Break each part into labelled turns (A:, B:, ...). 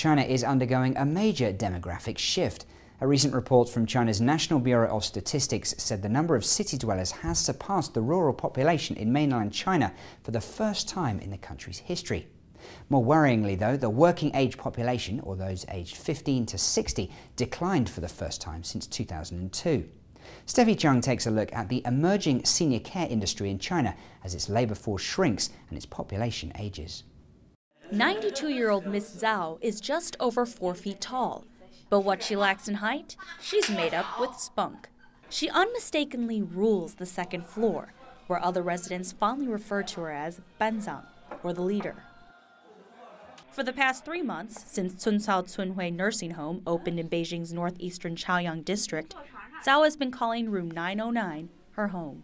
A: China is undergoing a major demographic shift. A recent report from China's National Bureau of Statistics said the number of city dwellers has surpassed the rural population in mainland China for the first time in the country's history. More worryingly, though, the working-age population, or those aged 15 to 60, declined for the first time since 2002. Steffi Chung takes a look at the emerging senior care industry in China as its labour force shrinks and its population ages.
B: 92-year-old Miss Zhao is just over 4 feet tall. But what she lacks in height, she's made up with spunk. She unmistakably rules the second floor, where other residents fondly refer to her as Banzang, or the leader. For the past 3 months, since Cuncao Cunhui Nursing Home opened in Beijing's northeastern Chaoyang district, Zhao has been calling room 909 her home.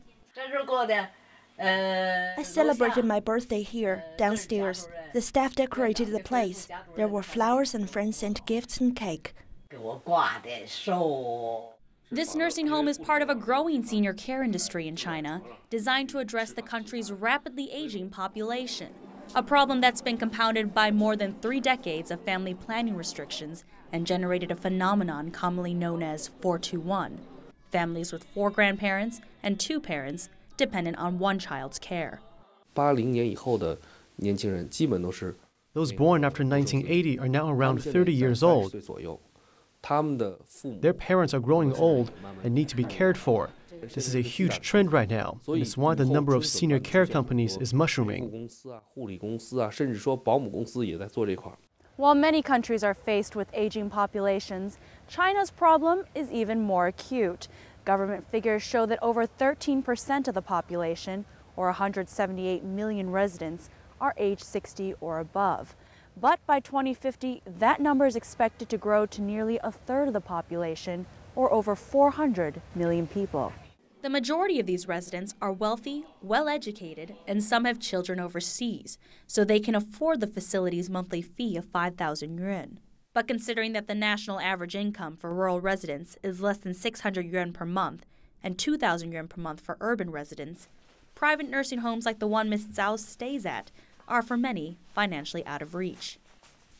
C: I celebrated my birthday here, downstairs. The staff decorated the place. There were flowers and friends sent gifts and cake.
B: This nursing home is part of a growing senior care industry in China, designed to address the country's rapidly aging population, a problem that's been compounded by more than 3 decades of family planning restrictions and generated a phenomenon commonly known as 4-to-1, families with 4 grandparents and 2 parents dependent on one child's care.
D: Those born after 1980 are now around 30 years old. Their parents are growing old and need to be cared for. This is a huge trend right now, and it's why the number of senior care companies is mushrooming.
B: While many countries are faced with aging populations, China's problem is even more acute. Government figures show that over 13% of the population, or 178 million residents, are age 60 or above. But by 2050, that number is expected to grow to nearly a third of the population, or over 400 million people. The majority of these residents are wealthy, well-educated, and some have children overseas, so they can afford the facility's monthly fee of 5,000 yuan. But considering that the national average income for rural residents is less than 600 yuan per month and 2,000 yuan per month for urban residents, private nursing homes like the one Ms. Zhao stays at are for many financially out of reach.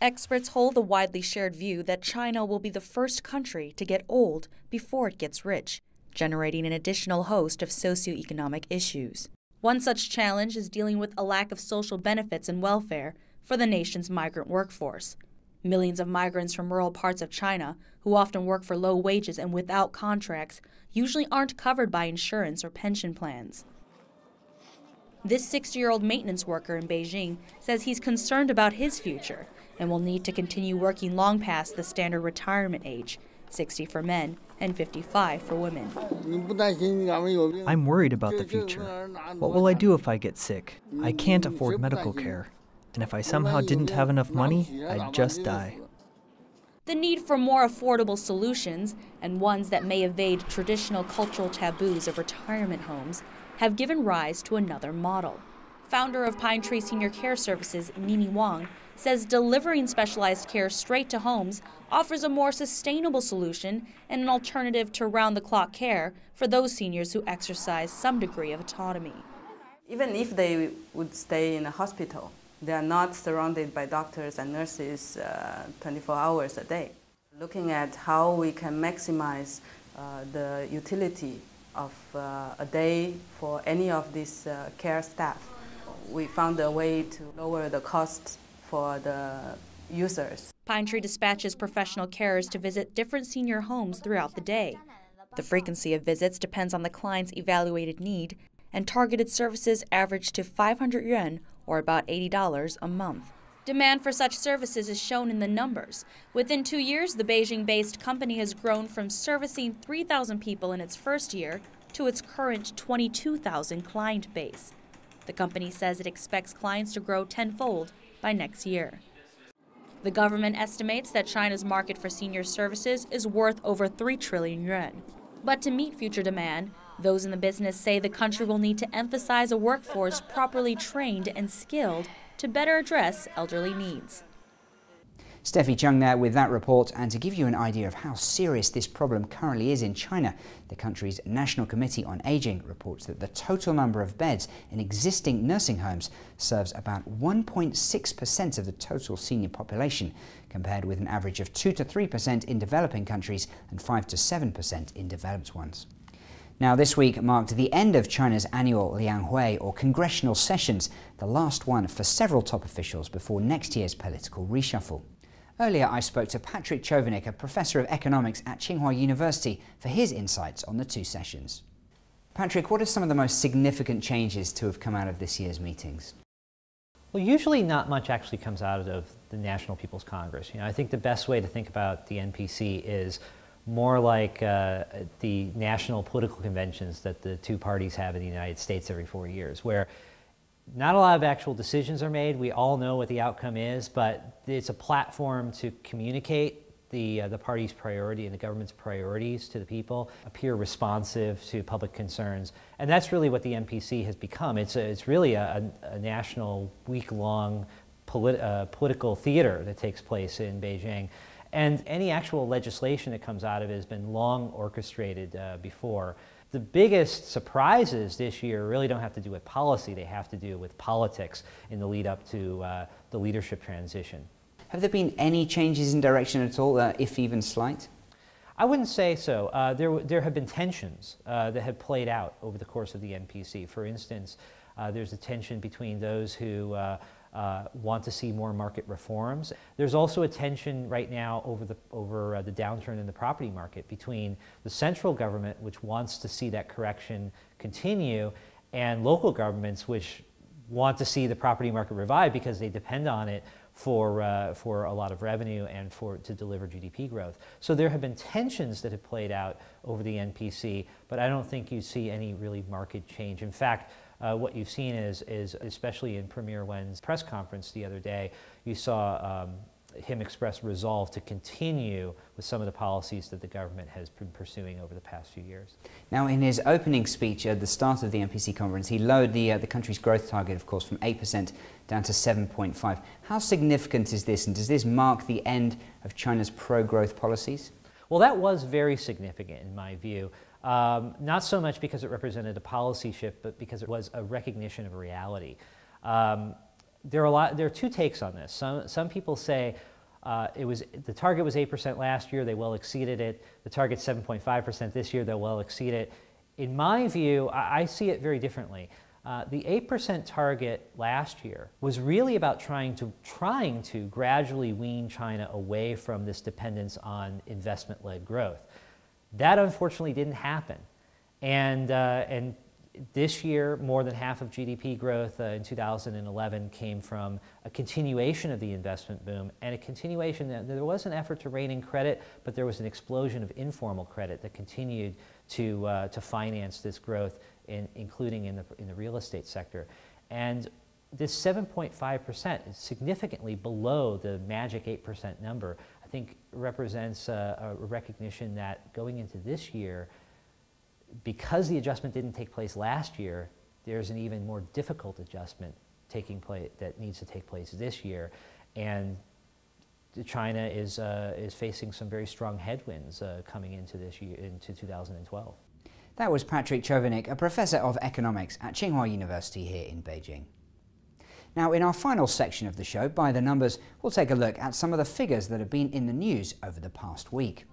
B: Experts hold the widely shared view that China will be the first country to get old before it gets rich, generating an additional host of socioeconomic issues. One such challenge is dealing with a lack of social benefits and welfare for the nation's migrant workforce. Millions of migrants from rural parts of China, who often work for low wages and without contracts, usually aren't covered by insurance or pension plans. This 60-year-old maintenance worker in Beijing says he's concerned about his future and will need to continue working long past the standard retirement age, 60 for men and 55 for women.
E: I'm worried about the future. What will I do if I get sick? I can't afford medical care. And if I somehow didn't have enough money, I'd just die.
B: The need for more affordable solutions, and ones that may evade traditional cultural taboos of retirement homes, have given rise to another model. Founder of Pine Tree Senior Care Services, Nini Wang, says delivering specialized care straight to homes offers a more sustainable solution and an alternative to round-the-clock care for those seniors who exercise some degree of autonomy.
F: Even if they would stay in a hospital, they are not surrounded by doctors and nurses 24 hours a day. Looking at how we can maximize the utility of a day for any of these care staff, we found a way to lower the cost for the users.
B: Pine Tree dispatches professional carers to visit different senior homes throughout the day. The frequency of visits depends on the client's evaluated need, and targeted services average to 500 yuan, or about $80 a month. Demand for such services is shown in the numbers. Within 2 years, the Beijing-based company has grown from servicing 3,000 people in its first year to its current 22,000 client base. The company says it expects clients to grow tenfold by next year. The government estimates that China's market for senior services is worth over 3 trillion yuan. But to meet future demand, those in the business say the country will need to emphasize a workforce properly trained and skilled to better address elderly needs.
A: Steffi Chung there with that report, and to give you an idea of how serious this problem currently is in China, the country's National Committee on Aging reports that the total number of beds in existing nursing homes serves about 1.6% of the total senior population, compared with an average of 2 to 3% in developing countries and 5 to 7% in developed ones. Now, this week marked the end of China's annual Lianghui, or congressional sessions, the last one for several top officials before next year's political reshuffle. Earlier, I spoke to Patrick Chovanec, a professor of economics at Tsinghua University, for his insights on the two sessions. Patrick, what are some of the most significant changes to have come out of this year's meetings?
G: Well, usually not much actually comes out of the National People's Congress. I think the best way to think about the NPC is more like the national political conventions that the two parties have in the United States every 4 years, where not a lot of actual decisions are made. We all know what the outcome is, but it's a platform to communicate the party's priority and the government's priorities to the people, appear responsive to public concerns, and that's really what the NPC has become. It's really a national week-long political theater that takes place in Beijing. And any actual legislation that comes out of it has been long orchestrated before. The biggest surprises this year really don't have to do with policy, they have to do with politics in the lead up to the leadership transition.
A: Have there been any changes in direction at all, if even slight?
G: I wouldn't say so. There have been tensions that have played out over the course of the NPC. For instance, there's a tension between those who want to see more market reforms. There's also a tension right now over the downturn in the property market between the central government, which wants to see that correction continue, and local governments, which want to see the property market revive because they depend on it for a lot of revenue and to deliver GDP growth. So there have been tensions that have played out over the NPC, but I don't think you see any really market change. In fact, what you've seen is especially in Premier Wen's press conference the other day, you saw him express resolve to continue with some of the policies that the government has been pursuing over the past few years.
A: Now, in his opening speech at the start of the NPC conference, he lowered the country's growth target, of course, from 8% down to 7.5%. How significant is this, and does this mark the end of China's pro-growth policies?
G: Well, that was very significant in my view. Not so much because it represented a policy shift, but because it was a recognition of reality. There are two takes on this. Some people say the target was 8% last year, they well exceeded it. The target's 7.5% this year, they'll well exceed it. In my view, I see it very differently. The 8% target last year was really about trying to gradually wean China away from this dependence on investment-led growth. That unfortunately didn't happen, and this year more than half of GDP growth in 2011 came from a continuation of the investment boom, and a continuation that there was an effort to rein in credit, but there was an explosion of informal credit that continued to finance this growth, including in the real estate sector. And this 7.5% is significantly below the magic 8% number. I think represents a recognition that going into this year, because the adjustment didn't take place last year, there's an even more difficult adjustment taking place that needs to take place this year, and China is facing some very strong headwinds coming into this year, into 2012.
A: That was Patrick Chovanec, a professor of economics at Tsinghua University here in Beijing. Now, in our final section of the show, By the Numbers, we'll take a look at some of the figures that have been in the news over the past week.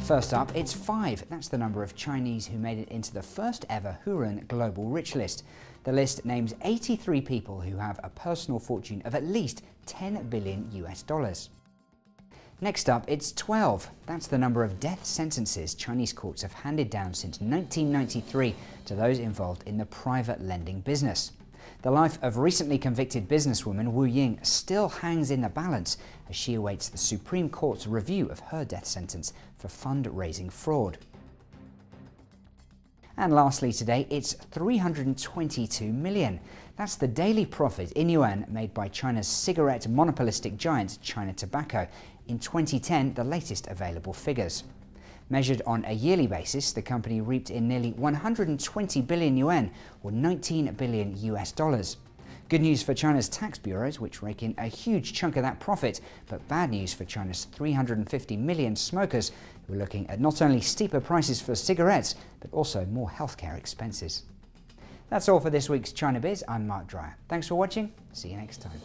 A: First up, it's 5. That's the number of Chinese who made it into the first ever Hurun Global Rich List. The list names 83 people who have a personal fortune of at least $10 billion US. Next up, it's 12. That's the number of death sentences Chinese courts have handed down since 1993 to those involved in the private lending business. The life of recently convicted businesswoman Wu Ying still hangs in the balance as she awaits the Supreme Court's review of her death sentence for fundraising fraud. And lastly today, it's 322 million. That's the daily profit in yuan made by China's cigarette monopolistic giant China Tobacco in 2010, the latest available figures. Measured on a yearly basis, the company reaped in nearly 120 billion yuan, or $19 billion US. Good news for China's tax bureaus, which rake in a huge chunk of that profit, but bad news for China's 350 million smokers who are looking at not only steeper prices for cigarettes, but also more healthcare expenses. That's all for this week's China Biz. I'm Mark Dreyer. Thanks for watching. See you next time.